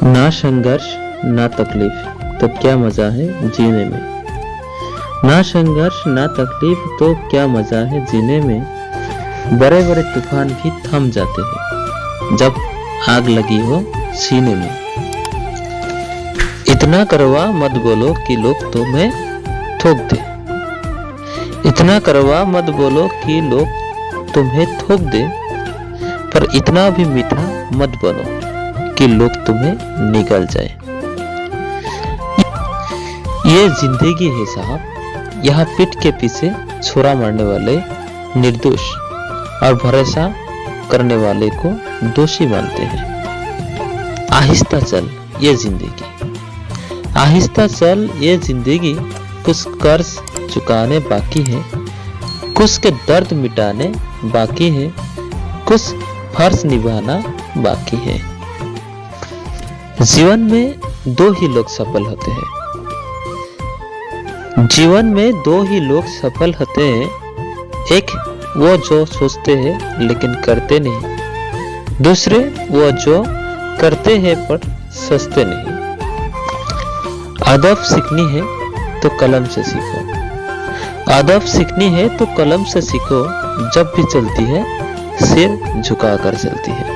ना संघर्ष ना तकलीफ तो क्या मजा है जीने में। ना संघर्ष ना तकलीफ तो क्या मजा है जीने में। बड़े बड़े तूफान भी थम जाते हैं जब आग लगी हो सीने में। इतना करवा मत बोलो कि लोग तुम्हें ठोक दे। इतना करवा मत बोलो कि लोग तुम्हें ठोक दे। पर इतना भी मीठा मत बनो कि लोग तुम्हें निगल जाए। ये जिंदगी है साहब, यहाँ पीठ के पीछे छुरा मारने वाले निर्दोष और भरोसा करने वाले को दोषी मानते हैं। आहिस्ता चल ये जिंदगी, आहिस्ता चल ये जिंदगी। कुछ कर्ज चुकाने बाकी है, कुछ के दर्द मिटाने बाकी है, कुछ फर्ज निभाना बाकी है। जीवन में दो ही लोग सफल होते हैं। जीवन में दो ही लोग सफल होते हैं। एक वो जो सोचते हैं लेकिन करते नहीं, दूसरे वो जो करते हैं पर सोचते नहीं। अदब सीखनी है तो कलम से सीखो, अदब सीखनी है तो कलम से सीखो। जब भी चलती है सिर झुका कर चलती है।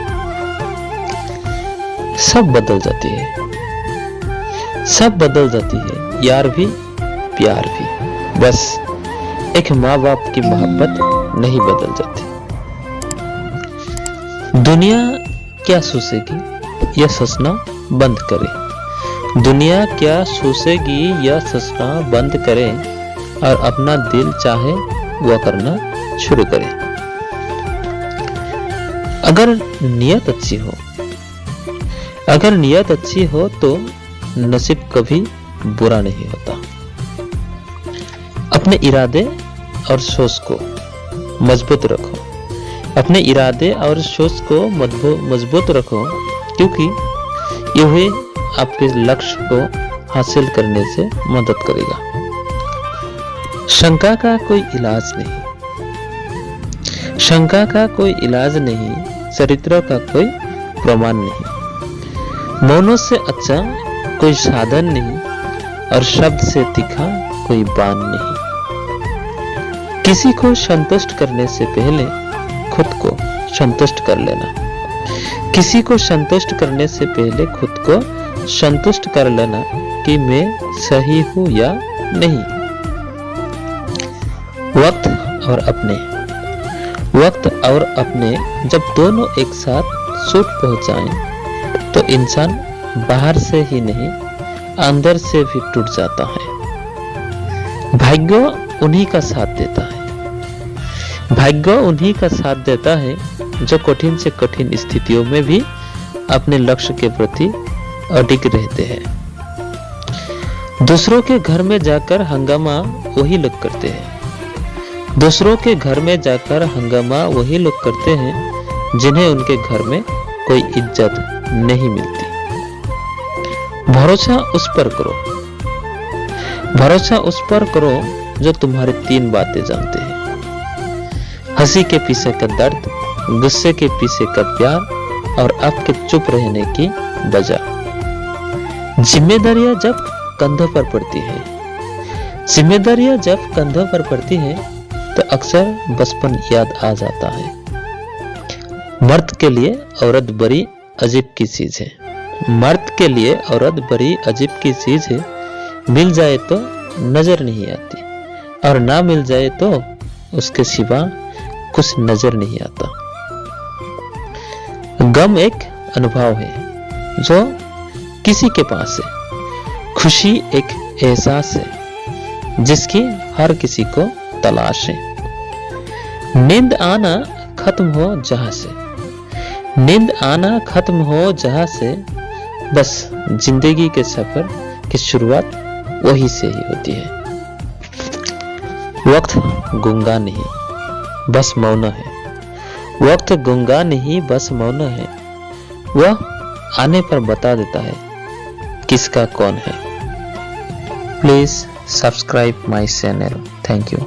सब बदल जाती है, सब बदल जाती है, यार भी प्यार भी। बस एक माँ बाप की मोहब्बत नहीं बदल जाती। दुनिया क्या सोचेगी यह सोचना बंद करे। दुनिया क्या सोचेगी यह सोचना बंद करे और अपना दिल चाहे वह करना शुरू करे। अगर नीयत अच्छी हो, अगर नीयत अच्छी हो तो नसीब कभी बुरा नहीं होता। अपने इरादे और सोच को मजबूत रखो, अपने इरादे और सोच को मजबूत रखो, क्योंकि यह आपके लक्ष्य को हासिल करने से मदद करेगा। शंका का कोई इलाज नहीं, शंका का कोई इलाज नहीं, चरित्र का कोई प्रमाण नहीं। मौनों से अच्छा कोई साधन नहीं और शब्द से तीखा कोई बाण नहीं। किसी को संतुष्ट करने से पहले खुद को संतुष्ट कर लेना। किसी को संतुष्ट करने से पहले खुद को संतुष्ट कर लेना कि मैं सही हूं या नहीं। वक्त और अपने, वक्त और अपने जब दोनों एक साथ सूट पहुंचाएं तो इंसान बाहर से ही नहीं अंदर से भी टूट जाता है। भाग्य उन्हीं का साथ देता है, भाग्य उन्हीं का साथ देता है जो कठिन से कठिन स्थितियों में भी अपने लक्ष्य के प्रति अडिग रहते हैं। दूसरों के घर में जाकर हंगामा वही लोग करते हैं, दूसरों के घर में जाकर हंगामा वही लोग करते हैं जिन्हें उनके घर में कोई इज्जत नहीं मिलती। भरोसा उस पर करो, भरोसा उस पर करो जो तुम्हारी तीन बातें जानते हैं। हंसी के पीछे का दर्द, गुस्से के पीछे का प्यार और आपके चुप रहने की वजह। जिम्मेदारियां जब कंधों पर पड़ती है, जिम्मेदारियां जब कंधों पर पड़ती है तो अक्सर बचपन याद आ जाता है। मर्द के लिए औरत बड़ी अजीब की चीज है, मर्द के लिए औरत बड़ी अजीब की चीज है। मिल जाए तो नजर नहीं आती और ना मिल जाए तो उसके सिवा कुछ नजर नहीं आता। गम एक अनुभव है जो किसी के पास है, खुशी एक एहसास है जिसकी हर किसी को तलाश है। नींद आना खत्म हो जहां से, नींद आना खत्म हो जहां से, बस जिंदगी के सफर की शुरुआत वही से ही होती है। वक्त गूंगा नहीं बस मौन है, वक्त गूंगा नहीं बस मौन है। वह आने पर बता देता है किसका कौन है। Please subscribe my channel. Thank you.